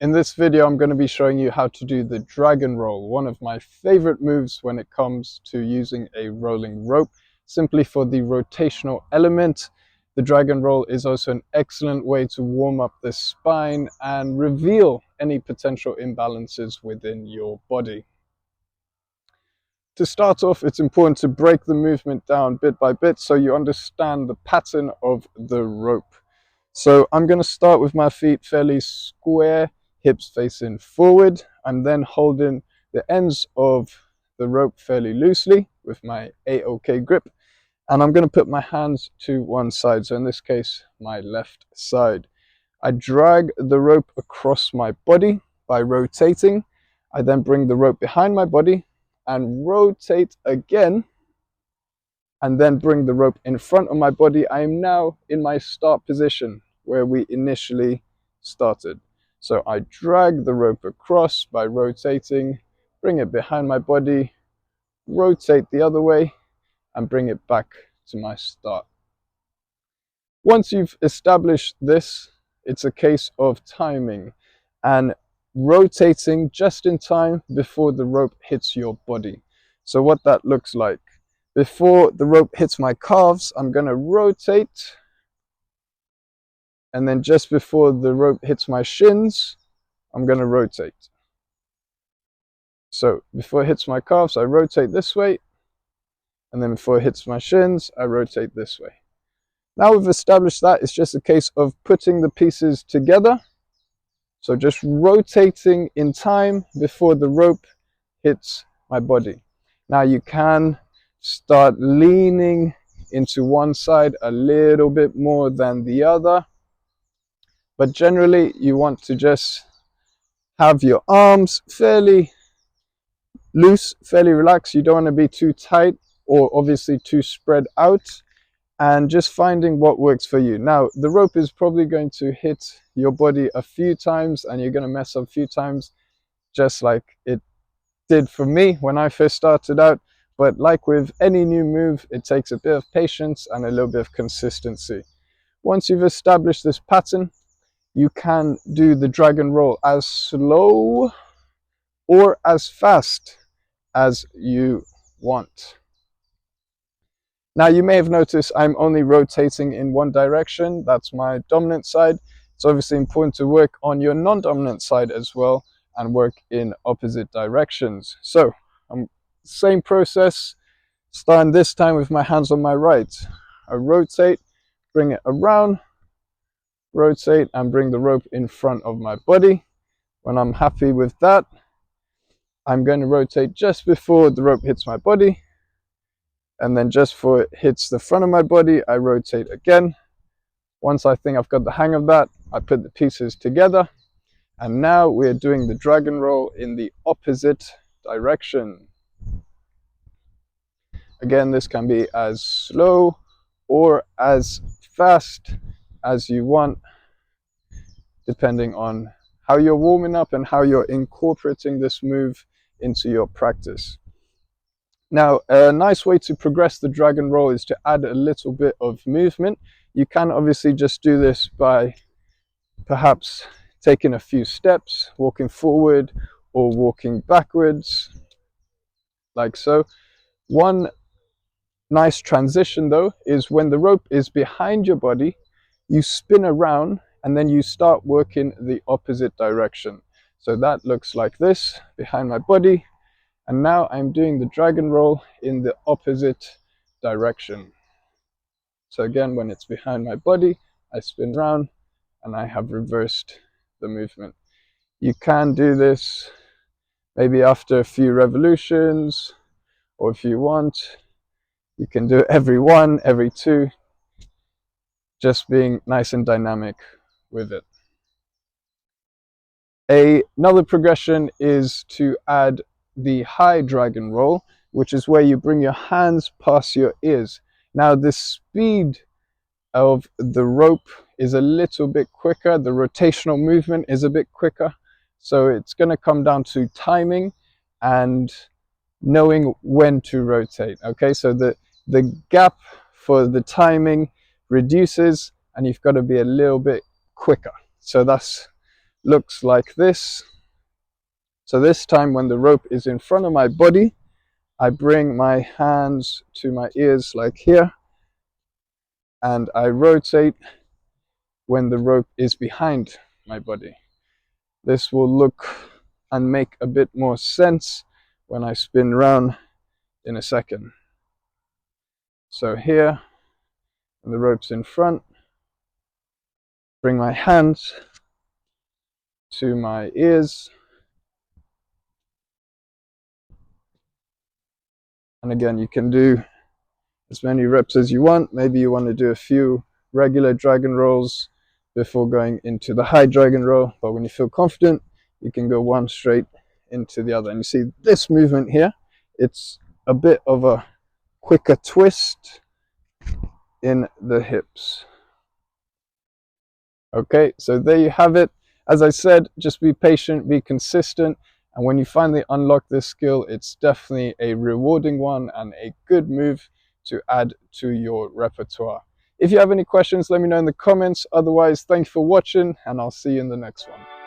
In this video, I'm going to be showing you how to do the dragon roll, one of my favorite moves when it comes to using a rolling rope, simply for the rotational element. The dragon roll is also an excellent way to warm up the spine and reveal any potential imbalances within your body. To start off, it's important to break the movement down bit by bit so you understand the pattern of the rope. So I'm going to start with my feet fairly square, hips facing forward. I'm then holding the ends of the rope fairly loosely with my A-OK grip. And I'm going to put my hands to one side, so in this case, my left side. I drag the rope across my body by rotating. I then bring the rope behind my body and rotate again, and then bring the rope in front of my body. I am now in my start position where we initially started. So I drag the rope across by rotating, bring it behind my body, rotate the other way, and bring it back to my start. Once you've established this, it's a case of timing and rotating just in time before the rope hits your body. So what that looks like: before the rope hits my calves, I'm going to rotate, and then just before the rope hits my shins, I'm going to rotate. So before it hits my calves, I rotate this way, and then before it hits my shins, I rotate this way. Now we've established that, it's just a case of putting the pieces together. So just rotating in time before the rope hits my body. Now you can start leaning into one side a little bit more than the other, but generally you want to just have your arms fairly loose, fairly relaxed. You don't want to be too tight or obviously too spread out, and just finding what works for you. Now the rope is probably going to hit your body a few times and you're going to mess up a few times, just like it did for me when I first started out. But like with any new move, it takes a bit of patience and a little bit of consistency. Once you've established this pattern, you can do the dragon roll as slow or as fast as you want. Now you may have noticed I'm only rotating in one direction. That's my dominant side. It's obviously important to work on your non-dominant side as well and work in opposite directions. So same process, starting this time with my hands on my right. I rotate, bring it around, rotate, and bring the rope in front of my body. When I'm happy with that, I'm going to rotate just before the rope hits my body, and then just before it hits the front of my body, I rotate again. Once I think I've got the hang of that, I put the pieces together, and now we're doing the dragon roll in the opposite direction. Again, this can be as slow or as fast as you want, depending on how you're warming up and how you're incorporating this move into your practice. Now, a nice way to progress the dragon roll is to add a little bit of movement. You can obviously just do this by perhaps taking a few steps, walking forward or walking backwards, like so. One nice transition though is when the rope is behind your body, you spin around and then you start working the opposite direction. So that looks like this, behind my body, and now I'm doing the dragon roll in the opposite direction. So again, when it's behind my body, I spin around and I have reversed the movement. You can do this maybe after a few revolutions, or if you want, you can do it every one, every two, just being nice and dynamic with it. Another progression is to add the high dragon roll, which is where you bring your hands past your ears. Now the speed of the rope is a little bit quicker, the rotational movement is a bit quicker, so it's going to come down to timing and knowing when to rotate. Okay, so the gap for the timing reduces and you've got to be a little bit quicker. So that's looks like this. So this time when the rope is in front of my body, I bring my hands to my ears like here, and I rotate when the rope is behind my body. This will look and make a bit more sense when I spin round in a second. So here, when the rope's in front, bring my hands to my ears. And again, you can do as many reps as you want. Maybe you want to do a few regular dragon rolls before going into the high dragon roll. But when you feel confident, you can go one straight into the other. And you see this movement here, it's a bit of a quicker twist in the hips. Okay, so there you have it. As I said, just be patient, be consistent, and when you finally unlock this skill, it's definitely a rewarding one and a good move to add to your repertoire. If you have any questions, let me know in the comments. Otherwise, thank you for watching, and I'll see you in the next one.